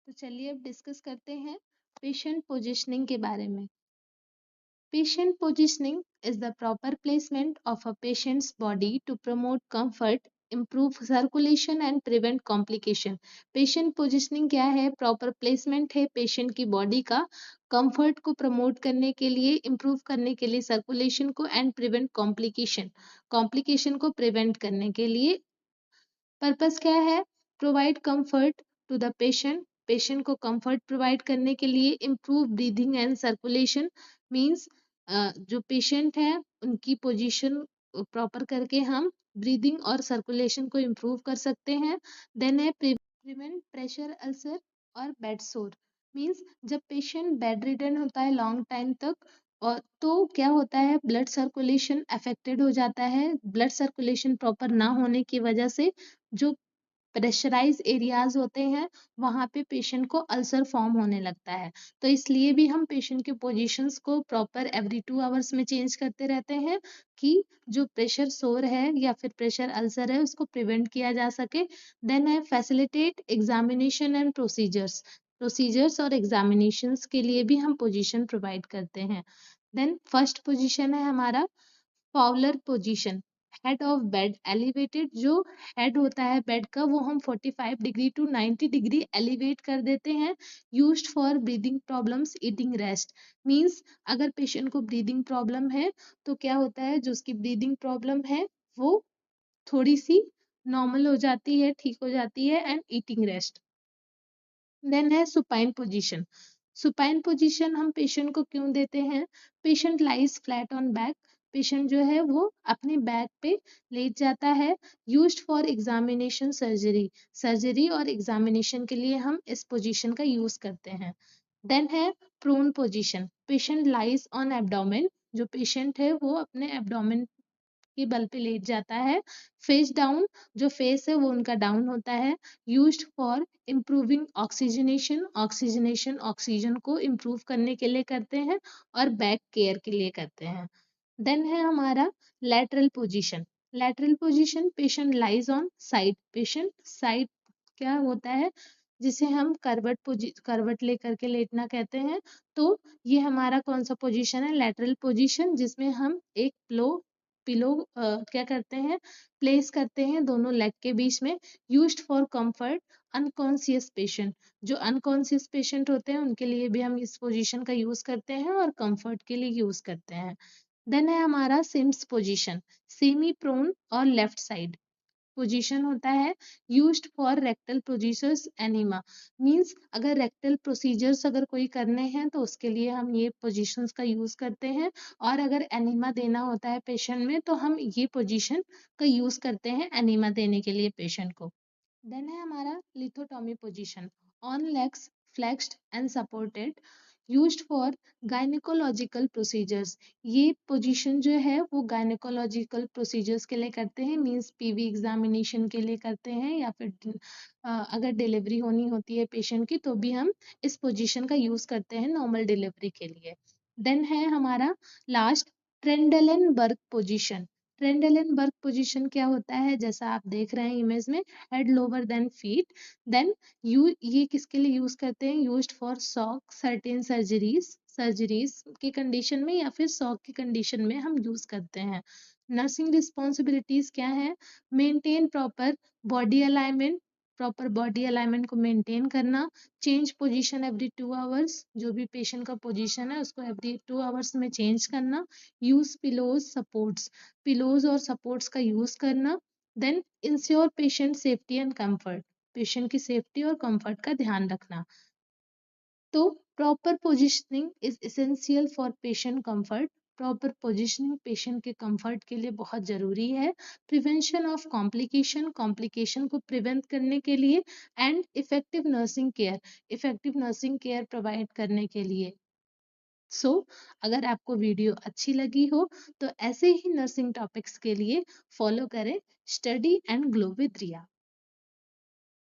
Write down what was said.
तो चलिए अब डिस्कस करते हैं पेशेंट पोजिशनिंग के बारे में। Patient positioning is the proper placement of a patient's body to promote comfort, improve circulation and prevent complication. Patient positioning क्या है? Proper placement है patient की body का comfort को promote करने के लिए, improve करने के लिए circulation को and prevent complication. Complication को prevent करने के लिए पर्पस क्या है? Provide comfort to the patient, patient को कंफर्ट प्रोवाइड करने के लिए, improve breathing and circulation means जो पेशेंट है उनकी पोजीशन प्रॉपर करके हम ब्रीदिंग और सर्कुलेशन को इम्प्रूव कर सकते हैं। देन है प्रिवेंट प्रेशर अल्सर और बेड सोर मीन्स जब पेशेंट बेड रिडन होता है लॉन्ग टाइम तक और तो क्या होता है ब्लड सर्कुलेशन अफेक्टेड हो जाता है। ब्लड सर्कुलेशन प्रॉपर ना होने की वजह से जो प्रेशराइज एरियाज होते हैं वहां पे पेशेंट को अल्सर फॉर्म होने लगता है। तो इसलिए भी हम पेशेंट के पोजीशंस को प्रॉपर एवरी 2 आवर्स में चेंज करते रहते हैं कि जो प्रेशर सोर है या फिर प्रेशर अल्सर है उसको प्रिवेंट किया जा सके। देन है फैसिलिटेट एग्जामिनेशन एंड प्रोसीजर्स और एग्जामिनेशंस के लिए भी हम पोजीशन प्रोवाइड करते हैं। देन फर्स्ट पोजीशन है हमारा Fowler position, head of bed elevated. जो हेड होता है बेड का वो हम 45 डिग्री टू 90 डिग्री एलिवेट कर देते हैं। Used for breathing problems, eating rest means अगर पेशेंट को ब्रीदिंग प्रॉब्लम है तो क्या होता है जो उसकी ब्रीदिंग प्रॉब्लम है वो थोड़ी सी नॉर्मल हो जाती है, ठीक हो जाती है एंड ईटिंग रेस्ट। देन है सुपाइन पोजीशन। सुपाइन पोजीशन हम पेशेंट को क्यों देते हैं? Patient lies flat on back, patient जो है वो अपने बैक पे लेट जाता है। Used for examination surgery, surgery और एग्जामिनेशन के लिए हम इस पोजीशन का यूज करते हैं। देन है prone position, patient lies on abdomen, जो पेशेंट है वो अपने एब्डोमेन के बल पे लेट जाता है। फेस डाउन, जो फेस है वो उनका डाउन होता है। Used for improving oxygenation, oxygenation oxygen को इम्प्रूव करने के लिए करते हैं और बैक केयर के लिए करते हैं। देन है हमारा lateral position. Lateral position patient lies on side, patient side क्या होता है जिसे हम करवट लेकर के लेटना कहते हैं। तो ये हमारा कौन सा पोजीशन है? लैटरल पोजीशन, जिसमें हम एक पिलो क्या करते हैं प्लेस करते हैं दोनों लेग के बीच में। Used for comfort unconscious patient, जो अनकॉन्शियस पेशेंट होते हैं उनके लिए भी हम इस पोजीशन का यूज करते हैं और कंफर्ट के लिए यूज करते हैं। देन है हमारा सिम्स पोजीशन, सेमी प्रोन और लेफ्ट साइड पोजीशन होता है। Used for rectal procedures enema means अगर रेक्टल प्रोसीजर्स अगर कोई करने हैं तो उसके लिए हम ये पोजीशंस का यूज करते हैं। और अगर एनिमा देना होता है पेशेंट में तो हम ये पोजीशन का यूज करते हैं एनिमा देने के लिए पेशेंट को। देन है हमारा लिथोटॉमी position, on legs flexed and supported, used for gynaecological procedures. ये पोजीशन जो है वो गायनिकोलॉजिकल प्रोसीजर्स के लिए करते हैं मींस पीवी एग्जामिनेशन के लिए करते हैं या फिर अगर डिलीवरी होनी होती है पेशेंट की तो भी हम इस पोजीशन का यूज करते हैं नॉर्मल डिलीवरी के लिए। देन है हमारा लास्ट ट्रेंडलेनबर्ग पोजीशन। ट्रेंडलेनबर्ग पोजीशन क्या होता है? जैसा आप देख रहे हैं इमेज में, head lower than feet. Then ये किसके लिए यूज करते हैं? Used for shock certain surgeries की कंडीशन में या फिर शॉक की कंडीशन में हम यूज करते हैं। नर्सिंग रिस्पॉन्सिबिलिटीज क्या है? Maintain body alignment proper body alignment को मेंटेन करना। चेंज पोजीशन एवरी 2 आवर्स, जो भी पेशेंट का पोजीशन है उसको एवरी 2 आवर्स में चेंज करना। यूज पिलोज और सपोर्ट्स का यूज करना। Then ensure patient safety and comfort, patient की सेफ्टी और कंफर्ट का ध्यान रखना। तो proper positioning is essential for patient comfort, proper positioning patient के कंफर्ट के लिए बहुत जरूरी है। प्रिवेंशन ऑफ कॉम्प्लिकेशन को प्रिवेंट करने के लिए and effective nursing care provide करने के लिए। अगर आपको वीडियो अच्छी लगी हो तो ऐसे ही नर्सिंग टॉपिक्स के लिए फॉलो करें study and glow with Riya.